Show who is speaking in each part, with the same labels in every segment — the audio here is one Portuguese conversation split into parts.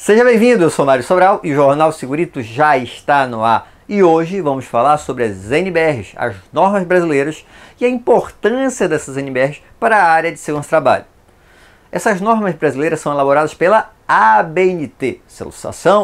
Speaker 1: Seja bem-vindo, eu sou Mário Sobral e o Jornal Segurito já está no ar. E hoje vamos falar sobre as NBRs, as normas brasileiras e a importância dessas NBRs para a área de segurança do trabalho. Essas normas brasileiras são elaboradas pela ABNT,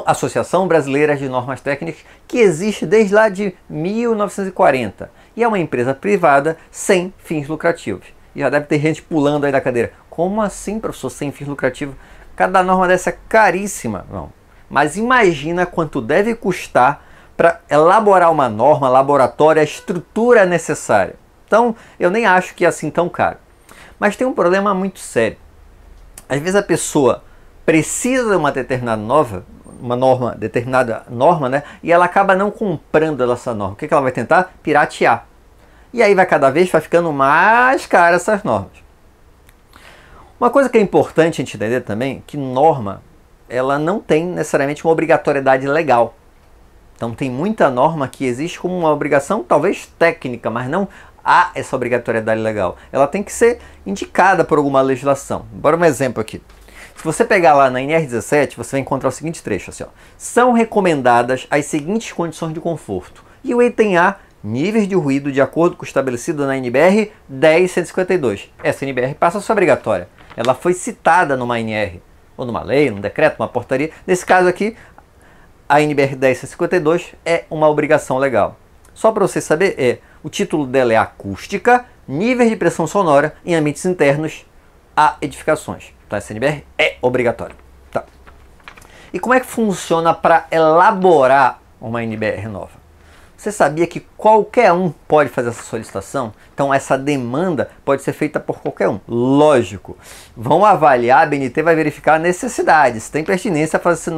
Speaker 1: Associação Brasileira de Normas Técnicas, que existe desde lá de 1940 e é uma empresa privada sem fins lucrativos. E já deve ter gente pulando aí da cadeira. Como assim, professor, sem fins lucrativos? Cada norma dessa é caríssima. Não. Mas imagina quanto deve custar para elaborar uma norma, laboratório, a estrutura necessária. Então, eu nem acho que é assim tão caro. Mas tem um problema muito sério. Às vezes a pessoa precisa de uma determinada norma, né? E ela acaba não comprando essa norma. O que ela vai tentar? Piratear. E aí cada vez vai ficando mais cara essas normas. Uma coisa que é importante a gente entender também é que norma, ela não tem necessariamente uma obrigatoriedade legal. Então tem muita norma que existe como uma obrigação talvez técnica, mas não há essa obrigatoriedade legal. Ela tem que ser indicada por alguma legislação. Bora um exemplo aqui. Se você pegar lá na NR17, você vai encontrar o seguinte trecho, assim, ó. São recomendadas as seguintes condições de conforto. E o item A, níveis de ruído de acordo com o estabelecido na NBR 10152. Essa NBR passa a ser obrigatória. Ela foi citada numa NR, ou numa lei, num decreto, numa portaria. Nesse caso aqui, a NBR 10152 é uma obrigação legal. Só para você saber, o título dela é Acústica, níveis de pressão sonora em ambientes internos a edificações. Então essa NBR é obrigatória. Tá. E como é que funciona para elaborar uma NBR nova? Você sabia que qualquer um pode fazer essa solicitação? Então essa demanda pode ser feita por qualquer um. Lógico, vão avaliar, a ABNT vai verificar a necessidade, se tem pertinência a fazer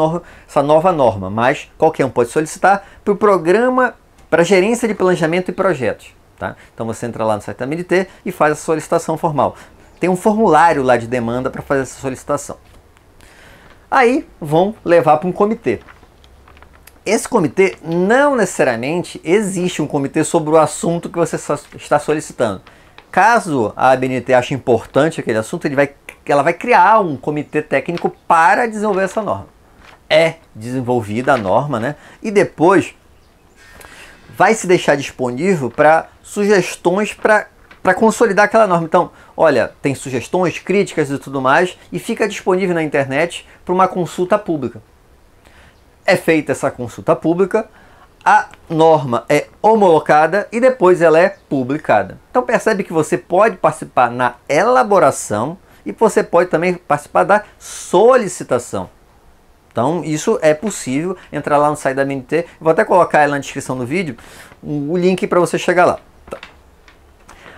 Speaker 1: essa nova norma, mas qualquer um pode solicitar para o programa, para gerência de planejamento e projetos. Tá? Então você entra lá no site da ABNT e faz a solicitação formal. Tem um formulário lá de demanda para fazer essa solicitação. Aí vão levar para um comitê. Esse comitê, não necessariamente existe um comitê sobre o assunto que você está solicitando. Caso a ABNT ache importante aquele assunto, ela vai criar um comitê técnico para desenvolver essa norma. É desenvolvida a norma, né? E depois vai se deixar disponível para sugestões para consolidar aquela norma. Então, olha, tem sugestões, críticas e tudo mais, e fica disponível na internet para uma consulta pública. É feita essa consulta pública, a norma é homologada e depois ela é publicada. Então percebe que você pode participar na elaboração e você pode também participar da solicitação. Então isso é possível, entrar lá no site da ABNT, vou até colocar ela na descrição do vídeo, o link para você chegar lá.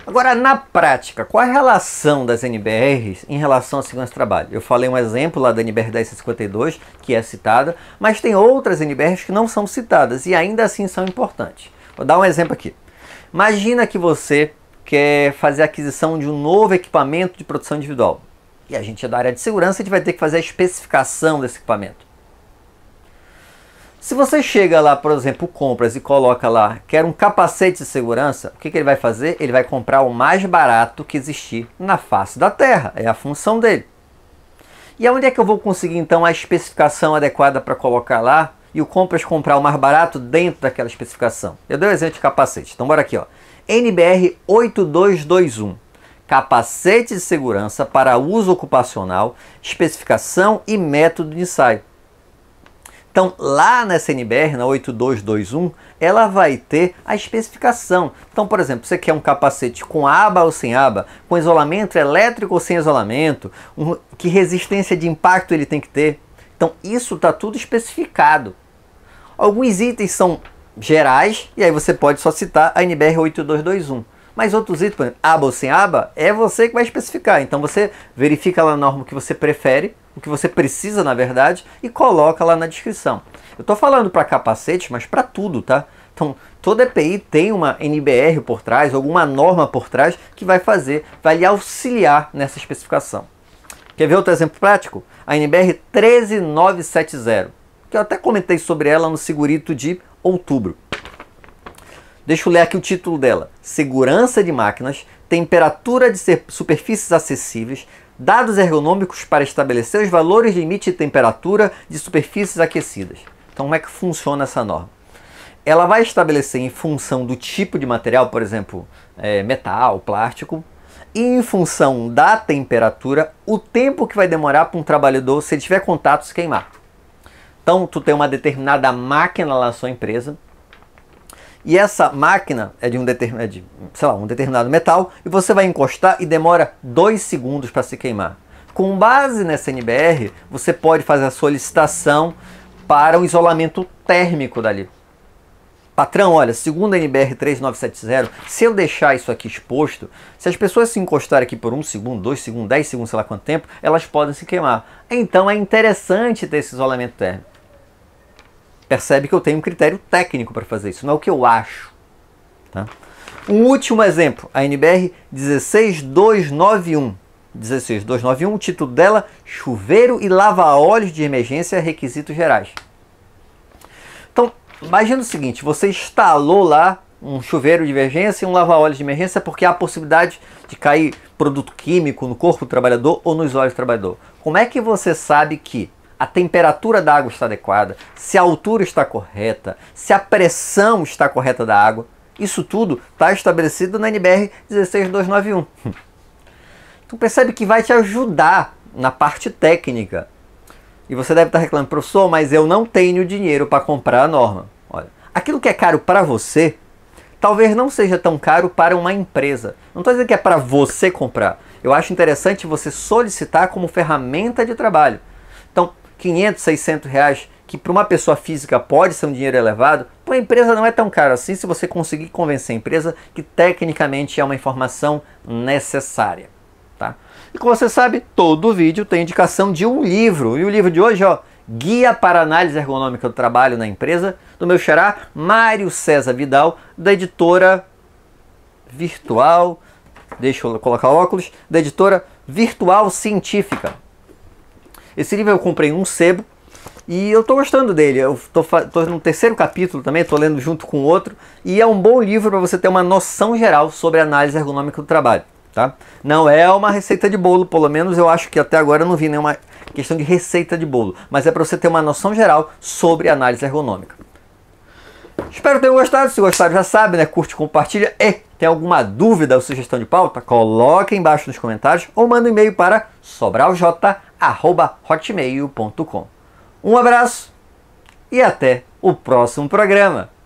Speaker 1: Agora, na prática, qual é a relação das NBRs em relação à segurança do trabalho? Eu falei um exemplo lá da NBR 10152, que é citada, mas tem outras NBRs que não são citadas e ainda assim são importantes. Vou dar um exemplo aqui. Imagina que você quer fazer a aquisição de um novo equipamento de proteção individual. E a gente é da área de segurança, a gente vai ter que fazer a especificação desse equipamento. Se você chega lá, por exemplo, compras e coloca lá, quer um capacete de segurança, o que ele vai fazer? Ele vai comprar o mais barato que existir na face da Terra. É a função dele. E aonde é que eu vou conseguir, então, a especificação adequada para colocar lá e o compras comprar o mais barato dentro daquela especificação? Eu dei um exemplo de capacete. Então, bora aqui, ó. NBR 8221. Capacete de segurança para uso ocupacional, especificação e método de ensaio. Então, lá nessa NBR, na 8221, ela vai ter a especificação. Então, por exemplo, você quer um capacete com aba ou sem aba, com isolamento elétrico ou sem isolamento, que resistência de impacto ele tem que ter. Então, isso está tudo especificado. Alguns itens são gerais, e aí você pode só citar a NBR 8221. Mas outros itens, por exemplo, aba ou sem aba, é você que vai especificar. Então, você verifica lá a norma que você prefere, o que você precisa, na verdade, e coloca lá na descrição. Eu estou falando para capacete, mas para tudo, tá? Então, toda EPI tem uma NBR por trás, alguma norma por trás, que vai lhe auxiliar nessa especificação. Quer ver outro exemplo prático? A NBR 13970, que eu até comentei sobre ela no Segurito de outubro. Deixa eu ler aqui o título dela. Segurança de máquinas, temperatura de superfícies acessíveis, dados ergonômicos para estabelecer os valores limite de temperatura de superfícies aquecidas. Então, como é que funciona essa norma? Ela vai estabelecer em função do tipo de material, por exemplo, metal, plástico, e em função da temperatura, o tempo que vai demorar para um trabalhador, se ele tiver contato, se queimar. Então, tu tem uma determinada máquina lá na sua empresa, e essa máquina é de um determinado metal, e você vai encostar e demora 2 segundos para se queimar. Com base nessa NBR, você pode fazer a solicitação para o isolamento térmico dali. Patrão, olha, segundo a NBR 3970, se eu deixar isso aqui exposto, se as pessoas se encostarem aqui por 1 segundo, 2 segundos, 10 segundos, sei lá quanto tempo, elas podem se queimar. Então é interessante ter esse isolamento térmico. Percebe que eu tenho um critério técnico para fazer isso, não é o que eu acho. Tá? Um último exemplo, a NBR 16291. 16291, o título dela, Chuveiro e Lava-Óleos de Emergência, Requisitos Gerais. Então, imagina o seguinte, você instalou lá um chuveiro de emergência e um lava-óleos de emergência porque há a possibilidade de cair produto químico no corpo do trabalhador ou nos olhos do trabalhador. Como é que você sabe que a temperatura da água está adequada, se a altura está correta, se a pressão está correta da água? Isso tudo está estabelecido na NBR 16291. Então percebe que vai te ajudar na parte técnica. E você deve estar reclamando, professor, mas eu não tenho dinheiro para comprar a norma. Olha, aquilo que é caro para você, talvez não seja tão caro para uma empresa. Não estou dizendo que é para você comprar. Eu acho interessante você solicitar como ferramenta de trabalho. Então, 500, 600 reais, que para uma pessoa física pode ser um dinheiro elevado, para uma empresa não é tão caro assim se você conseguir convencer a empresa que tecnicamente é uma informação necessária. Tá? E como você sabe, todo vídeo tem indicação de um livro. E o livro de hoje, ó, Guia para Análise Ergonômica do Trabalho na Empresa, do meu xará, Mário César Vidal, da editora Virtual, deixa eu colocar o óculos, da editora Virtual Científica. Esse livro eu comprei num sebo e eu estou gostando dele. Eu tô no 3º capítulo também, estou lendo junto com o outro. E é um bom livro para você ter uma noção geral sobre a análise ergonômica do trabalho. Tá? Não é uma receita de bolo, pelo menos eu acho que até agora eu não vi nenhuma questão de receita de bolo, mas é para você ter uma noção geral sobre análise ergonômica. Espero que tenham gostado. Se gostaram, já sabe, né? Curte, compartilha. E tem alguma dúvida ou sugestão de pauta? Coloque aí embaixo nos comentários ou manda um e-mail para sobralj@hotmail.com. Um abraço e até o próximo programa.